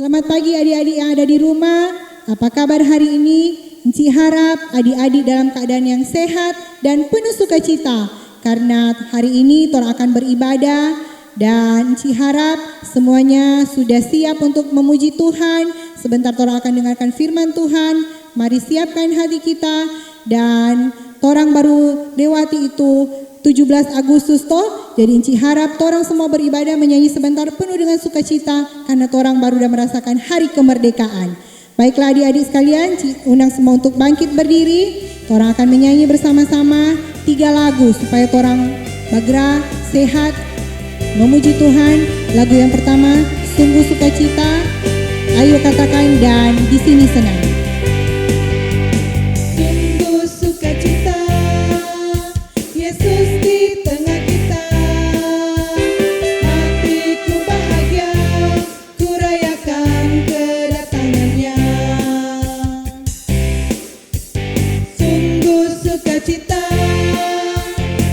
Selamat pagi adik-adik yang ada di rumah. Apa kabar hari ini? Enci harap adik-adik dalam keadaan yang sehat dan penuh sukacita. Karena hari ini Tor akan beribadah dan Enci harap semuanya sudah siap untuk memuji Tuhan. Sebentar Tor akan dengarkan firman Tuhan. Mari siapkan hati kita dan Torang baru lewati itu 17 Agustus toh. Jadi Enci harap torang semua beribadah menyanyi sebentar penuh dengan sukacita karena torang baru sudah merasakan hari kemerdekaan. Baiklah adik-adik sekalian, Enci undang semua untuk bangkit berdiri. Torang akan menyanyi bersama-sama 3 lagu supaya torang bagra, sehat, memuji Tuhan. Lagu yang pertama, sungguh sukacita. Ayo katakan dan di sini senang. Sungguh sukacita, Yesus di tengah kita. Hatiku bahagia, ku rayakan kedatangannya. Sungguh sukacita,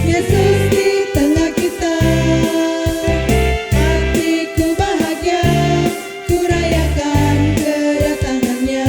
Yesus di tengah kita. Hatiku bahagia, ku rayakan kedatangannya.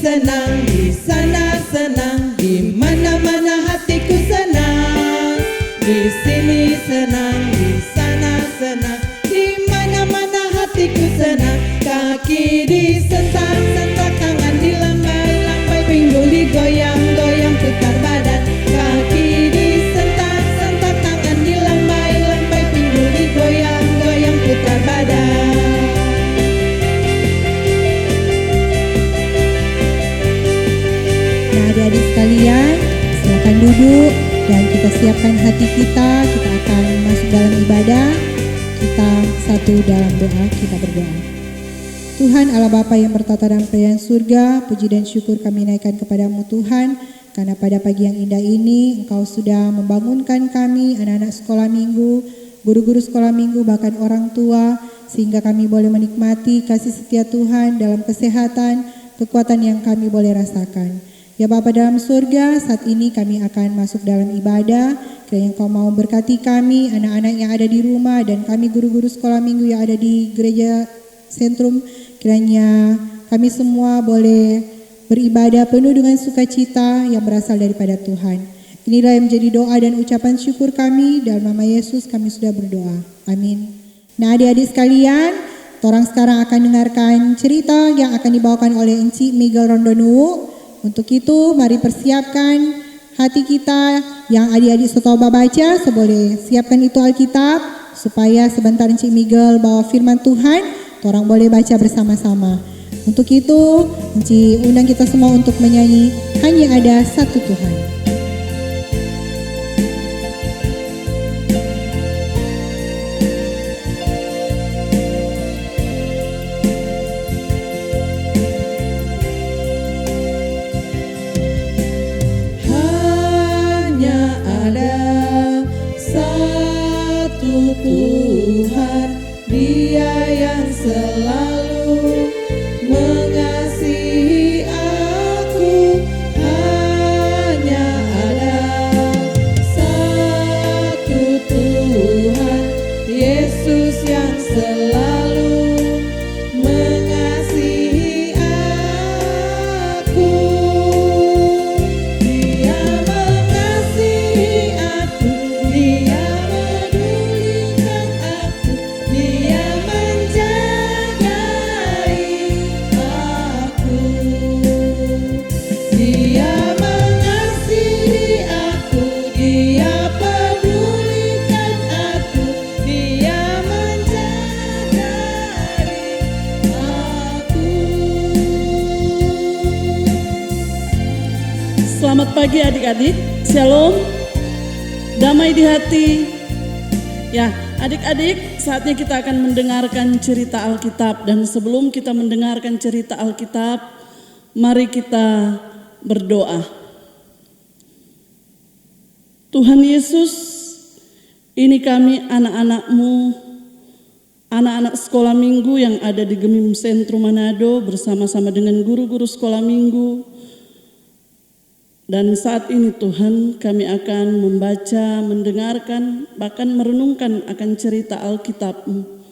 Senang, di sana senang, di mana-mana hatiku senang. Di sini senang, di sana senang, di mana-mana hatiku senang. Kaki disentak-sentak, tangan dilambai-lambai, pinggul digoyang-goyang, putar badan. Kaki disentak-sentak, tangan dilambai-lambai, pinggul digoyang-goyang, putar badan. Adik-adik sekalian, silakan duduk dan kita siapkan hati kita. Kita akan masuk dalam ibadah. Kita satu dalam doa, kita berdoa. Tuhan Allah Bapa yang bertata dalam kerajaan surga, puji dan syukur kami naikkan kepadamu Tuhan, karena pada pagi yang indah ini Engkau sudah membangunkan kami, anak-anak sekolah minggu, guru-guru sekolah minggu, bahkan orang tua, sehingga kami boleh menikmati kasih setia Tuhan dalam kesehatan, kekuatan yang kami boleh rasakan. Ya Bapa dalam surga, saat ini kami akan masuk dalam ibadah. Kiranya Engkau mau berkati kami, anak-anak yang ada di rumah, dan kami guru-guru sekolah minggu yang ada di gereja sentrum. Kiranya kami semua boleh beribadah penuh dengan sukacita yang berasal daripada Tuhan. Inilah yang menjadi doa dan ucapan syukur kami. Dalam nama Yesus kami sudah berdoa. Amin. Nah adik-adik sekalian, torang sekarang akan dengarkan cerita yang akan dibawakan oleh Enci Miguel Rondonuwu. Untuk itu mari persiapkan hati kita yang adik-adik setoba baca. Boleh siapkan itu Alkitab supaya sebentar Encik Miguel bawa firman Tuhan, orang boleh baca bersama-sama. Untuk itu Encik undang kita semua untuk menyanyi Hanya Ada Satu Tuhan. Tuhan, Dia yang selalu mengasihi pagi adik-adik, shalom, damai di hati. Ya, adik-adik, saatnya kita akan mendengarkan cerita Alkitab. Dan sebelum kita mendengarkan cerita Alkitab, mari kita berdoa. Tuhan Yesus, ini kami anak-anak-Mu, anak-anak sekolah minggu yang ada di Gemim Sentrum Manado bersama-sama dengan guru-guru sekolah minggu. Dan saat ini Tuhan, kami akan membaca, mendengarkan, bahkan merenungkan akan cerita Alkitab-Mu.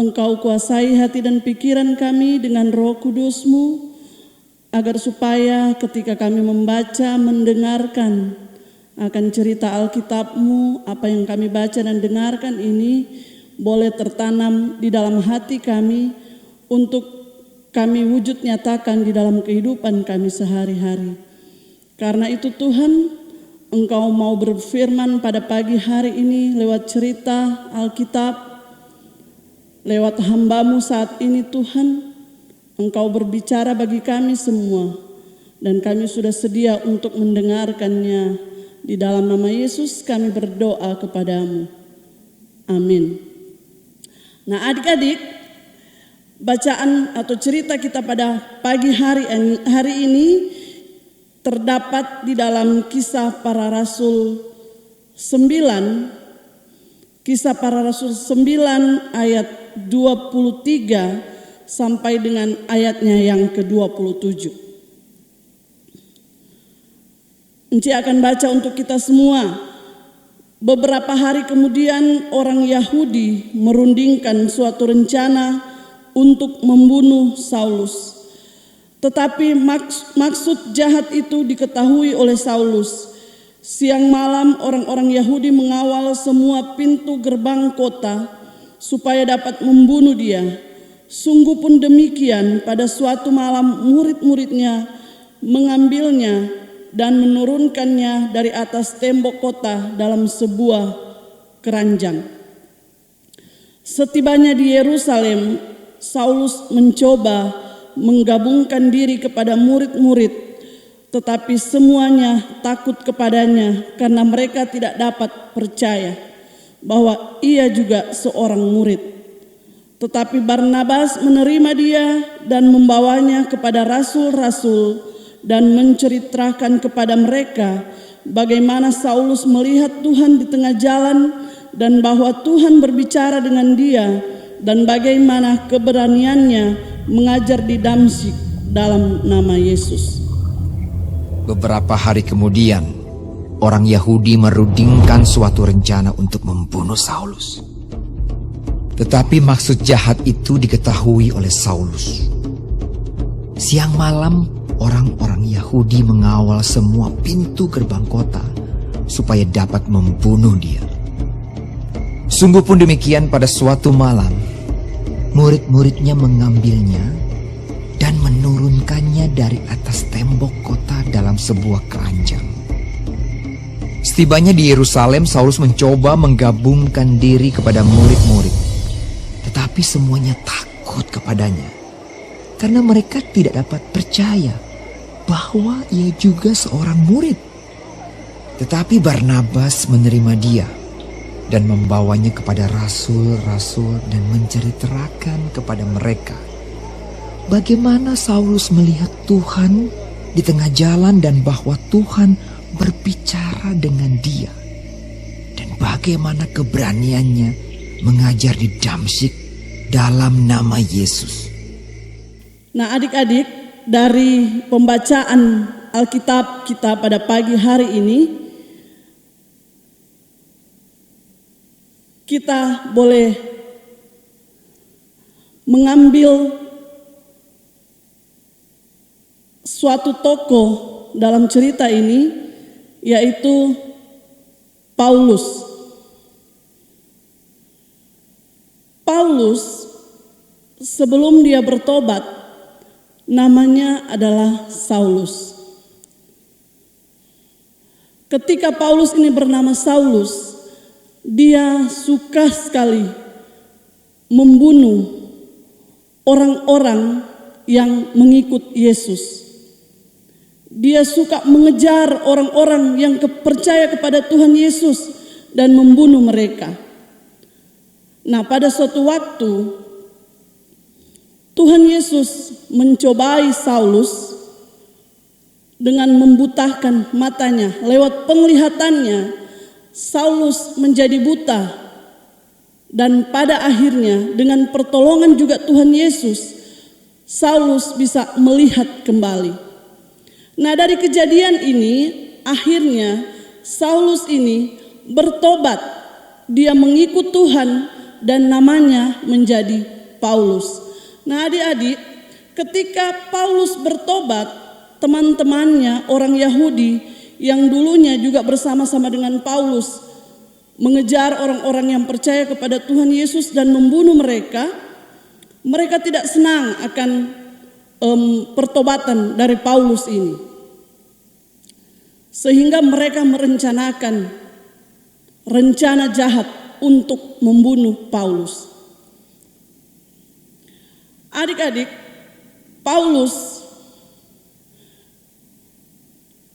Engkau kuasai hati dan pikiran kami dengan Roh Kudus-Mu, agar supaya ketika kami membaca, mendengarkan akan cerita Alkitab-Mu, apa yang kami baca dan dengarkan ini boleh tertanam di dalam hati kami untuk kami wujud nyatakan di dalam kehidupan kami sehari-hari. Karena itu Tuhan, Engkau mau berfirman pada pagi hari ini lewat cerita Alkitab, lewat hamba-Mu saat ini Tuhan, Engkau berbicara bagi kami semua, dan kami sudah sedia untuk mendengarkannya. Di dalam nama Yesus kami berdoa kepadamu. Amin. Nah adik-adik, bacaan atau cerita kita pada pagi hari ini terdapat di dalam Kisah Para Rasul 9, Kisah Para Rasul 9 ayat 23 sampai dengan ayatnya yang ke-27. Enci akan baca untuk kita semua. Beberapa hari kemudian orang Yahudi merundingkan suatu rencana untuk membunuh Saulus. Tetapi maksud jahat itu diketahui oleh Saulus. Siang malam orang-orang Yahudi mengawal semua pintu gerbang kota supaya dapat membunuh dia. Sungguh pun demikian, pada suatu malam murid-muridnya mengambilnya dan menurunkannya dari atas tembok kota dalam sebuah keranjang. Setibanya di Yerusalem, Saulus mencoba menggabungkan diri kepada murid-murid, tetapi semuanya takut kepadanya karena mereka tidak dapat percaya bahwa ia juga seorang murid. Tetapi Barnabas menerima dia dan membawanya kepada rasul-rasul dan menceritakan kepada mereka bagaimana Saulus melihat Tuhan di tengah jalan dan bahwa Tuhan berbicara dengan dia, dan bagaimana keberaniannya mengajar di Damsyik dalam nama Yesus. Beberapa hari kemudian, orang Yahudi merundingkan suatu rencana untuk membunuh Saulus. Tetapi maksud jahat itu diketahui oleh Saulus. Siang malam, orang-orang Yahudi mengawal semua pintu gerbang kota supaya dapat membunuh dia. Sungguh pun demikian, pada suatu malam, murid-muridnya mengambilnya dan menurunkannya dari atas tembok kota dalam sebuah keranjang. Setibanya di Yerusalem, Saulus mencoba menggabungkan diri kepada murid-murid. Tetapi semuanya takut kepadanya, karena mereka tidak dapat percaya bahwa ia juga seorang murid. Tetapi Barnabas menerima dia dan membawanya kepada rasul-rasul dan menceritakan kepada mereka bagaimana Saulus melihat Tuhan di tengah jalan dan bahwa Tuhan berbicara dengan dia, dan bagaimana keberaniannya mengajar di Damsyik dalam nama Yesus. Nah adik-adik, dari pembacaan Alkitab kita pada pagi hari ini, kita boleh mengambil suatu tokoh dalam cerita ini, yaitu Paulus. Paulus sebelum dia bertobat, namanya adalah Saulus. Ketika Paulus ini bernama Saulus, dia suka sekali membunuh orang-orang yang mengikut Yesus. Dia suka mengejar orang-orang yang percaya kepada Tuhan Yesus dan membunuh mereka. Nah, pada suatu waktu Tuhan Yesus mencobai Saulus dengan membutahkan matanya. Lewat penglihatannya, Saulus menjadi buta. Dan pada akhirnya dengan pertolongan juga Tuhan Yesus, Saulus bisa melihat kembali. Nah, dari kejadian ini, akhirnya Saulus ini bertobat. Dia mengikut Tuhan dan namanya menjadi Paulus. Nah, adik-adik, ketika Paulus bertobat, teman-temannya orang Yahudi yang dulunya juga bersama-sama dengan Paulus mengejar orang-orang yang percaya kepada Tuhan Yesus dan membunuh mereka, mereka tidak senang akan pertobatan dari Paulus ini. Sehingga mereka merencanakan rencana jahat untuk membunuh Paulus. Adik-adik, Paulus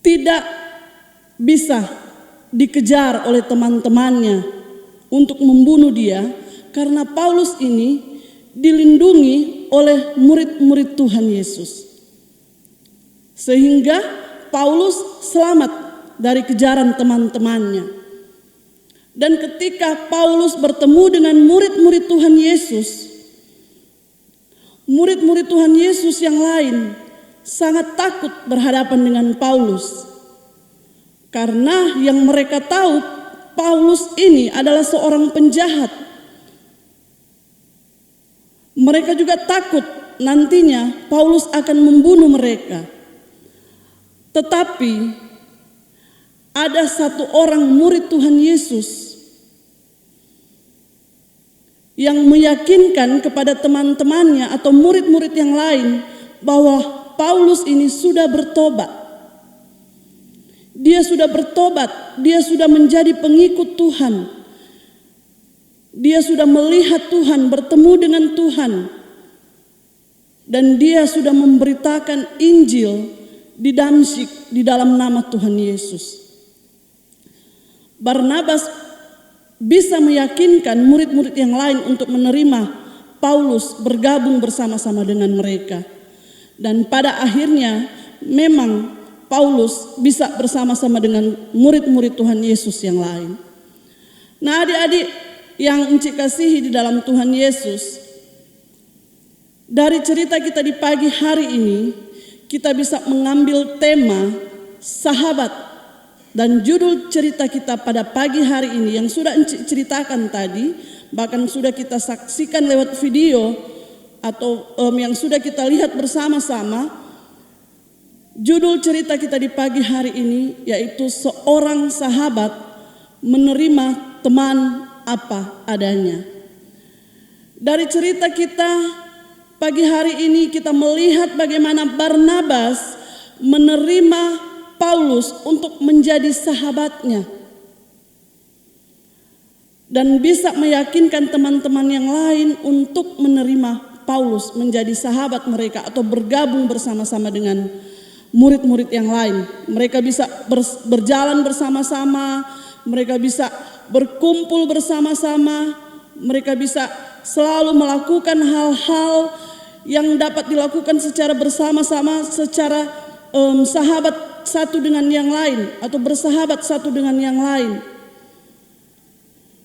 tidak bisa dikejar oleh teman-temannya untuk membunuh dia, karena Paulus ini dilindungi oleh murid-murid Tuhan Yesus. Sehingga Paulus selamat dari kejaran teman-temannya. Dan ketika Paulus bertemu dengan murid-murid Tuhan Yesus, murid-murid Tuhan Yesus yang lain sangat takut berhadapan dengan Paulus. Karena yang mereka tahu, Paulus ini adalah seorang penjahat. Mereka juga takut nantinya Paulus akan membunuh mereka. Tetapi ada satu orang murid Tuhan Yesus yang meyakinkan kepada teman-temannya atau murid-murid yang lain bahwa Paulus ini sudah bertobat. Dia sudah bertobat, dia sudah menjadi pengikut Tuhan. Dia sudah melihat Tuhan, bertemu dengan Tuhan. Dan dia sudah memberitakan Injil di Damsyik di dalam nama Tuhan Yesus. Barnabas bisa meyakinkan murid-murid yang lain untuk menerima Paulus bergabung bersama-sama dengan mereka. Dan pada akhirnya memang Paulus bisa bersama-sama dengan murid-murid Tuhan Yesus yang lain. Nah, adik-adik yang Encik kasihi di dalam Tuhan Yesus, dari cerita kita di pagi hari ini, kita bisa mengambil tema sahabat. Dan judul cerita kita pada pagi hari ini yang sudah Encik ceritakan tadi, bahkan sudah kita saksikan lewat video atau yang sudah kita lihat bersama-sama. Judul cerita kita di pagi hari ini yaitu seorang sahabat menerima teman apa adanya. Dari cerita kita pagi hari ini kita melihat bagaimana Barnabas menerima Paulus untuk menjadi sahabatnya. Dan bisa meyakinkan teman-teman yang lain untuk menerima Paulus menjadi sahabat mereka atau bergabung bersama-sama dengan murid-murid yang lain. Mereka bisa berjalan bersama-sama, mereka bisa berkumpul bersama-sama, mereka bisa selalu melakukan hal-hal yang dapat dilakukan secara bersama-sama, secara sahabat satu dengan yang lain atau bersahabat satu dengan yang lain.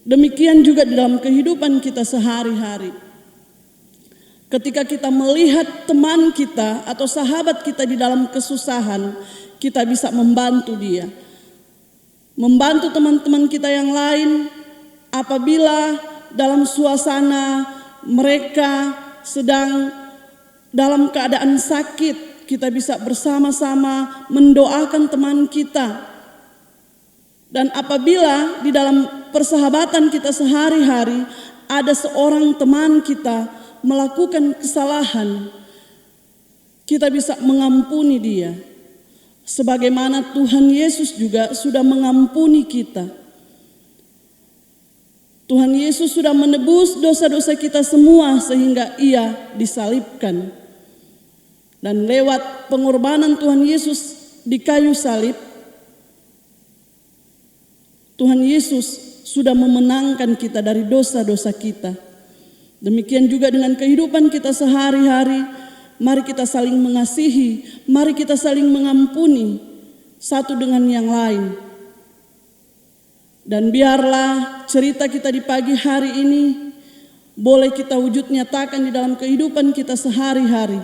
Demikian juga di dalam kehidupan kita sehari-hari. Ketika kita melihat teman kita atau sahabat kita di dalam kesusahan, kita bisa membantu dia. Membantu teman-teman kita yang lain apabila dalam suasana mereka sedang dalam keadaan sakit, kita bisa bersama-sama mendoakan teman kita. Dan apabila di dalam persahabatan kita sehari-hari ada seorang teman kita melakukan kesalahan, kita bisa mengampuni dia. Sebagaimana Tuhan Yesus juga sudah mengampuni kita. Tuhan Yesus sudah menebus dosa-dosa kita semua sehingga Ia disalibkan. Dan lewat pengorbanan Tuhan Yesus di kayu salib, Tuhan Yesus sudah memenangkan kita dari dosa-dosa kita. Demikian juga dengan kehidupan kita sehari-hari, mari kita saling mengasihi, mari kita saling mengampuni satu dengan yang lain. Dan biarlah cerita kita di pagi hari ini boleh kita wujud nyatakan di dalam kehidupan kita sehari-hari,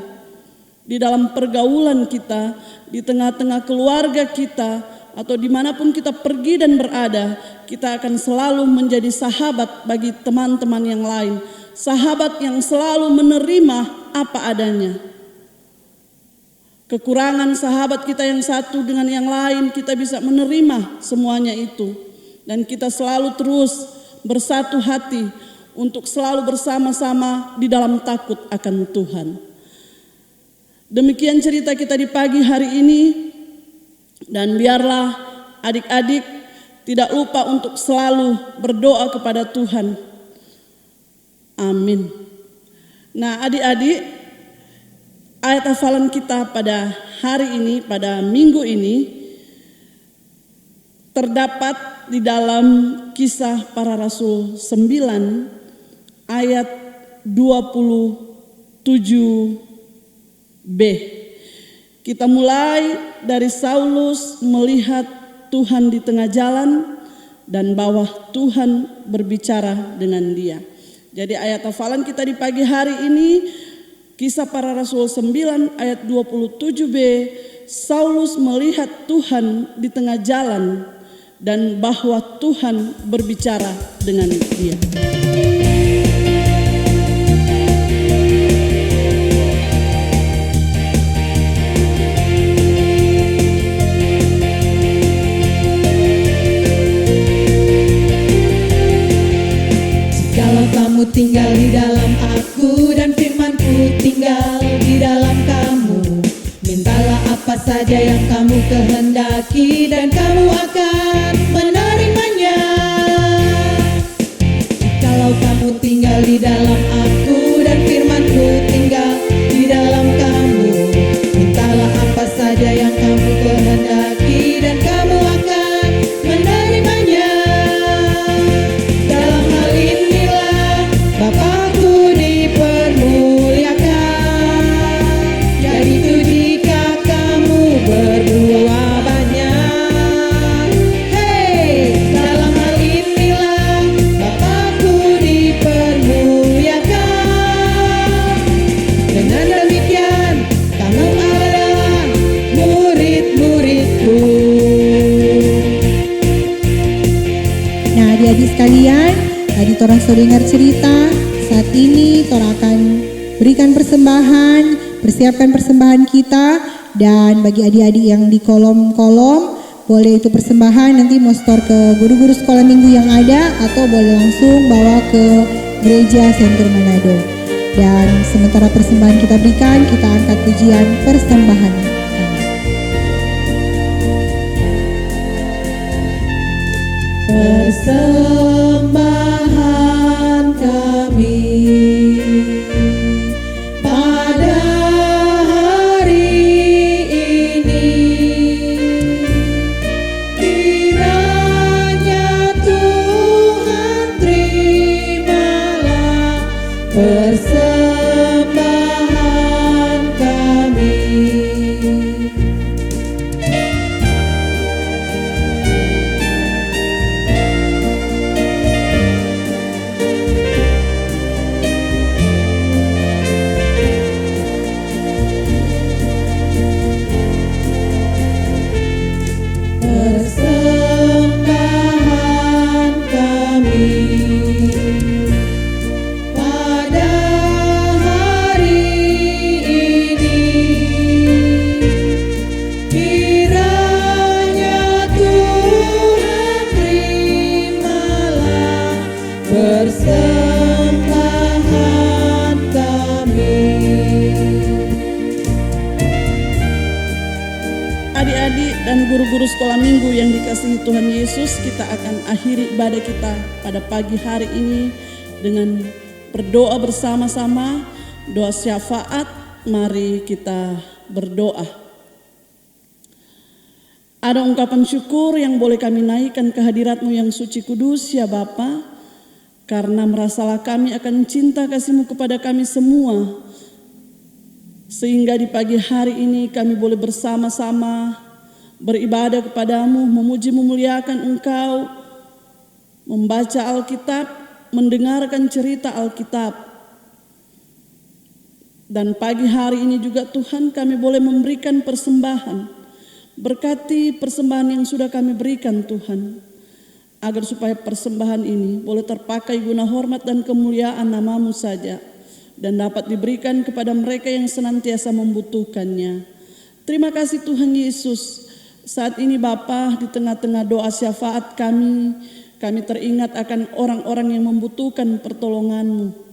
di dalam pergaulan kita, di tengah-tengah keluarga kita, atau dimanapun kita pergi dan berada, kita akan selalu menjadi sahabat bagi teman-teman yang lain. Sahabat yang selalu menerima apa adanya. Kekurangan sahabat kita yang satu dengan yang lain, kita bisa menerima semuanya itu. Dan kita selalu terus bersatu hati untuk selalu bersama-sama di dalam takut akan Tuhan. Demikian cerita kita di pagi hari ini. Dan biarlah adik-adik tidak lupa untuk selalu berdoa kepada Tuhan. Amin. Nah, adik-adik, ayat hafalan kita pada hari ini, pada minggu ini, terdapat di dalam Kisah Para Rasul 9 ayat 27b. Kita mulai dari Saulus melihat Tuhan di tengah jalan dan bahwa Tuhan berbicara dengan dia. Jadi ayat hafalan kita di pagi hari ini, Kisah Para Rasul 9 ayat 27b, Saulus melihat Tuhan di tengah jalan dan bahwa Tuhan berbicara dengan dia. Kamu tinggal di dalam aku dan firmanku tinggal di dalam kamu. Mintalah apa saja yang kamu kehendaki dan kamu akan menerimanya. Kalau kamu tinggal di dalam aku dan firmanku tinggal di dalam kamu, mintalah apa saja yang kamu kehendaki dan kamu akan menerimanya. Dalam hal inilah Bapakku dipermuliakan, yaitu jika kamu berbuah banyak. Hei, dalam hal inilah Bapakku dipermuliakan. Dengan demikian kamu adalah murid-muridku. Nah, adik-adik sekalian, tadi torang sudah dengar cerita. Saat ini torang akan berikan persembahan, persiapkan persembahan kita. Dan bagi adik-adik yang di kolom-kolom, boleh itu persembahan nanti mau store ke guru-guru sekolah minggu yang ada, atau boleh langsung bawa ke gereja Sentrum Manado. Dan sementara persembahan kita berikan, kita angkat pujian persembahan kami. Persembahan kami pada hari ini, kiranya Tuhan terimalah persembahan kami. Persembahan kami pada hari ini, kiranya Tuhan terimalah persembahan kami. Adik-adik dan guru-guru sekolah minggu yang dikasihi Tuhan Yesus, kita akan akhiri ibadah kita pada pagi hari ini dengan berdoa bersama-sama, doa syafaat. Mari kita berdoa. Ada ungkapan syukur yang boleh kami naikkan ke hadirat-Mu yang suci kudus ya Bapa, karena merasalah kami akan cinta kasih-Mu kepada kami semua, sehingga di pagi hari ini kami boleh bersama-sama beribadah kepadamu, memuji memuliakan Engkau, membaca Alkitab, mendengarkan cerita Alkitab. Dan pagi hari ini juga Tuhan kami boleh memberikan persembahan. Berkati persembahan yang sudah kami berikan Tuhan, agar supaya persembahan ini boleh terpakai guna hormat dan kemuliaan nama-Mu saja, dan dapat diberikan kepada mereka yang senantiasa membutuhkannya. Terima kasih Tuhan Yesus. Saat ini Bapa, di tengah-tengah doa syafaat kami teringat akan orang-orang yang membutuhkan pertolongan-Mu.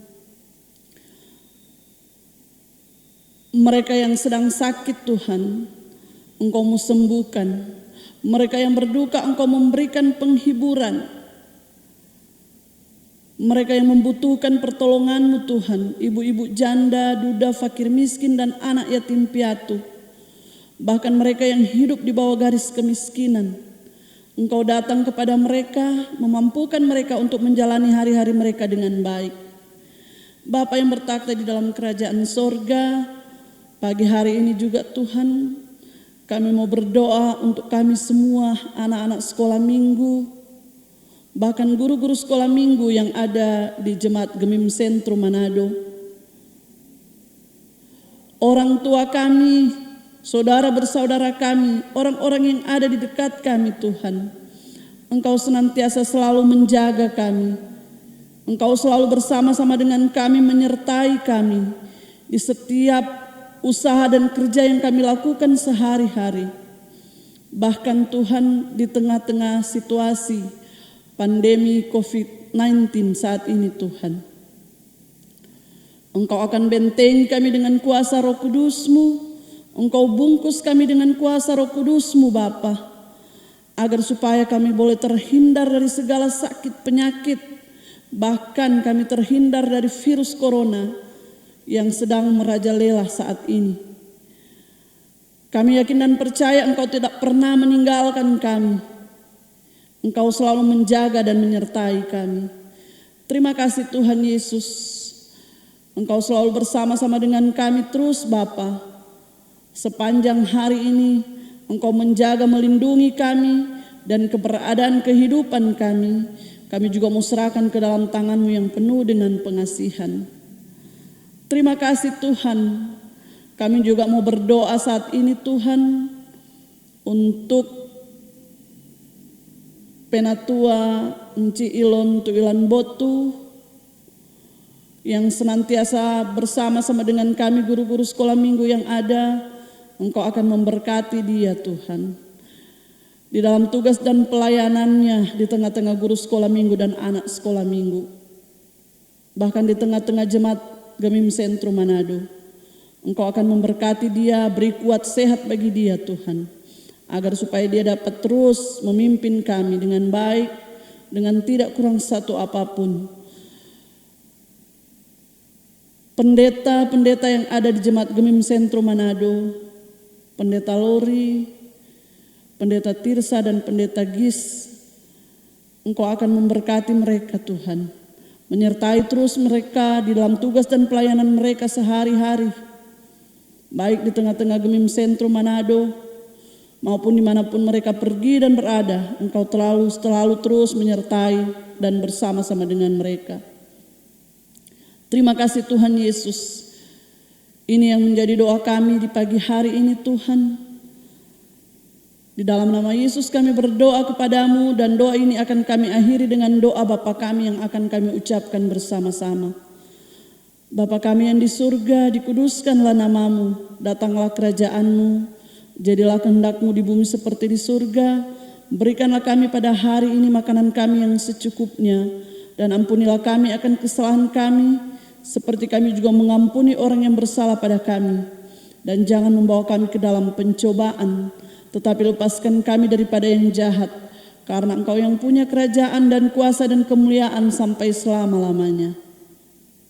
Mereka yang sedang sakit Tuhan, Engkau mau sembuhkan. Mereka yang berduka Engkau memberikan penghiburan. Mereka yang membutuhkan pertolongan-Mu Tuhan, ibu-ibu janda, duda, fakir miskin, dan anak yatim piatu. Bahkan mereka yang hidup di bawah garis kemiskinan. Engkau datang kepada mereka, memampukan mereka untuk menjalani hari-hari mereka dengan baik. Bapa yang bertakhta di dalam kerajaan sorga, pagi hari ini juga Tuhan, kami mau berdoa untuk kami semua anak-anak sekolah minggu, bahkan guru-guru sekolah minggu yang ada di Jemaat Gemim Sentrum Manado. Orang tua kami, saudara bersaudara kami, orang-orang yang ada di dekat kami Tuhan. Engkau senantiasa selalu menjaga kami. Engkau selalu bersama-sama dengan kami, menyertai kami di setiap usaha dan kerja yang kami lakukan sehari-hari. Bahkan Tuhan, di tengah-tengah situasi pandemi COVID-19 saat ini Tuhan, Engkau akan bentengi kami dengan kuasa Roh Kudus-Mu. Engkau bungkus kami dengan kuasa Roh Kudus-Mu Bapa, agar supaya kami boleh terhindar dari segala sakit penyakit, bahkan kami terhindar dari virus corona yang sedang merajalela saat ini. Kami yakin dan percaya Engkau tidak pernah meninggalkan kami. Engkau selalu menjaga dan menyertai kami. Terima kasih Tuhan Yesus. Engkau selalu bersama-sama dengan kami terus Bapa. Sepanjang hari ini Engkau menjaga, melindungi kami dan keberadaan kehidupan kami. Kami juga mau serahkan ke dalam tangan-Mu yang penuh dengan pengasihan. Terima kasih Tuhan. Kami juga mau berdoa saat ini Tuhan untuk Penatua Enci Ilon Tuilan Botu yang senantiasa bersama-sama dengan kami guru-guru sekolah minggu yang ada. Engkau akan memberkati dia Tuhan, di dalam tugas dan pelayanannya di tengah-tengah guru sekolah minggu dan anak sekolah minggu, bahkan di tengah-tengah jemaat Gemim Sentrum Manado. Engkau akan memberkati dia, beri kuat sehat bagi dia Tuhan, agar supaya dia dapat terus memimpin kami dengan baik, dengan tidak kurang satu apapun. Pendeta-pendeta yang ada di Jemaat Gemim Sentrum Manado, Pendeta Lori, Pendeta Tirsa dan Pendeta Gis, Engkau akan memberkati mereka Tuhan, menyertai terus mereka di dalam tugas dan pelayanan mereka sehari-hari, baik di tengah-tengah Gemim Sentrum Manado maupun dimanapun mereka pergi dan berada. Engkau selalu terus menyertai dan bersama-sama dengan mereka. Terima kasih Tuhan Yesus. Ini yang menjadi doa kami di pagi hari ini Tuhan. Di dalam nama Yesus kami berdoa kepadamu, dan doa ini akan kami akhiri dengan doa Bapa kami yang akan kami ucapkan bersama-sama. Bapa kami yang di surga, dikuduskanlah namamu, datanglah kerajaanmu, jadilah kehendak-Mu di bumi seperti di surga. Berikanlah kami pada hari ini makanan kami yang secukupnya, dan ampunilah kami akan kesalahan kami, seperti kami juga mengampuni orang yang bersalah pada kami. Dan jangan membawa kami ke dalam pencobaan, tetapi lepaskan kami daripada yang jahat, karena Engkau yang punya kerajaan dan kuasa dan kemuliaan sampai selama-lamanya.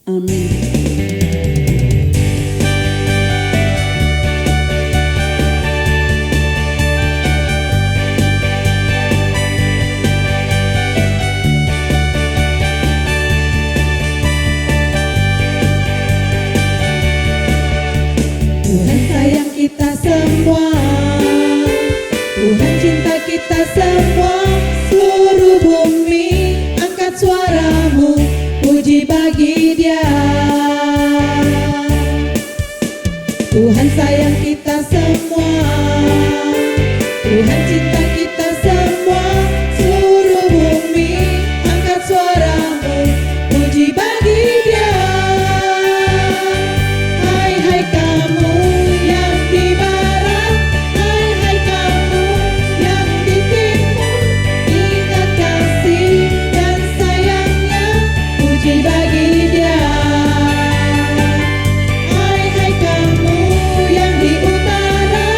Amin. puji bagi Dia. Tuhan sayang kita semua, Tuhan cinta kita semua. Seluruh bumi angkat suaramu, puji bagi Dia. Hai hai kamu yang di barat, hai hai kamu yang di timur, ingat kasih dan sayangnya, puji bagi Dia. Hai hai kamu yang di utara,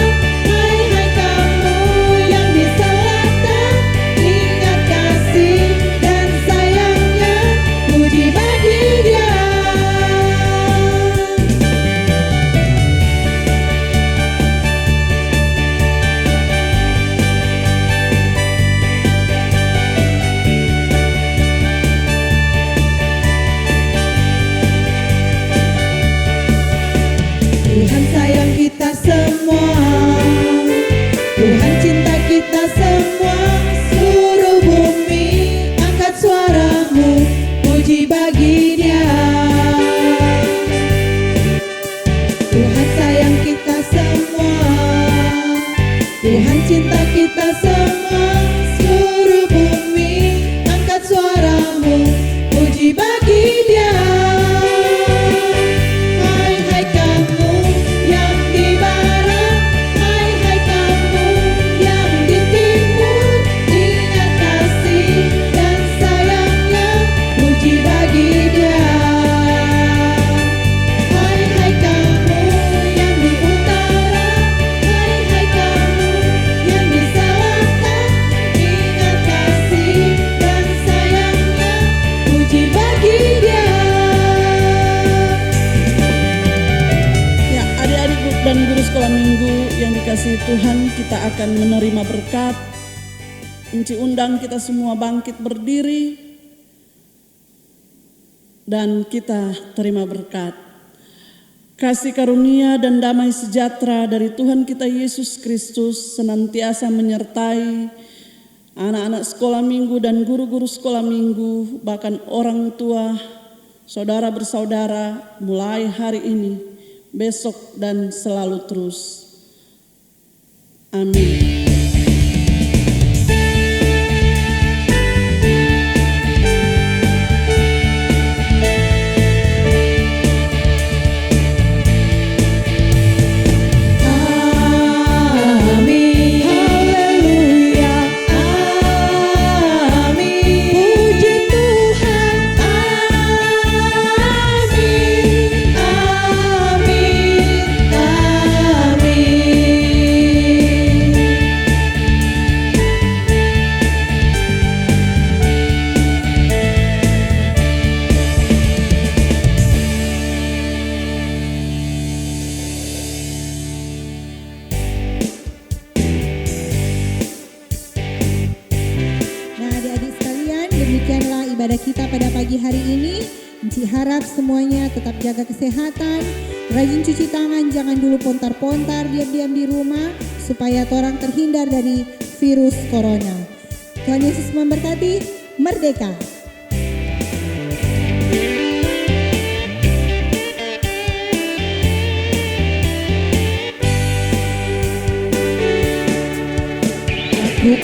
hai hai kamu yang di selatan, ingat kasih dan sayangnya, puji bagi Dia. Tuhan sayang kita semua, Tuhan cinta kita semua. Seluruh bumi angkat suaramu, puji bagi Dia. Tuhan sayang kita semua, Tuhan cinta kita semua. Seluruh bumi angkat suaramu, puji bagi Dia. Hai hai kamu yang di barat, hai hai kamu yang di timur, ingat kasih dan sayangnya, puji bagi Dia. Hai hai kamu yang di utara, hai hai kamu yang di selatan, ingat kasih dan sayangnya, puji bagi Dia. Ya, adik-adik dan guru sekolah minggu yang dikasihi Tuhan, kita akan menerima berkat. Inci undang kita semua bangkit berdiri dan kita terima berkat. Kasih karunia dan damai sejahtera dari Tuhan kita Yesus Kristus senantiasa menyertai anak-anak sekolah minggu dan guru-guru sekolah minggu, bahkan orang tua, saudara bersaudara, mulai hari ini, besok dan selalu terus. Amin. Amin, haleluya, amin, puji Tuhan, amin, amin, Nah, adik-adik sekalian, demikianlah ibadah kita pada pagi hari ini. Enci harap semuanya tetap jaga kesehatan, rajin cuci tangan, jangan dulu pontar-pontar, diam-diam di rumah, supaya orang terhindar dari virus corona. Tuhan Yesus memberkati. Merdeka! Aku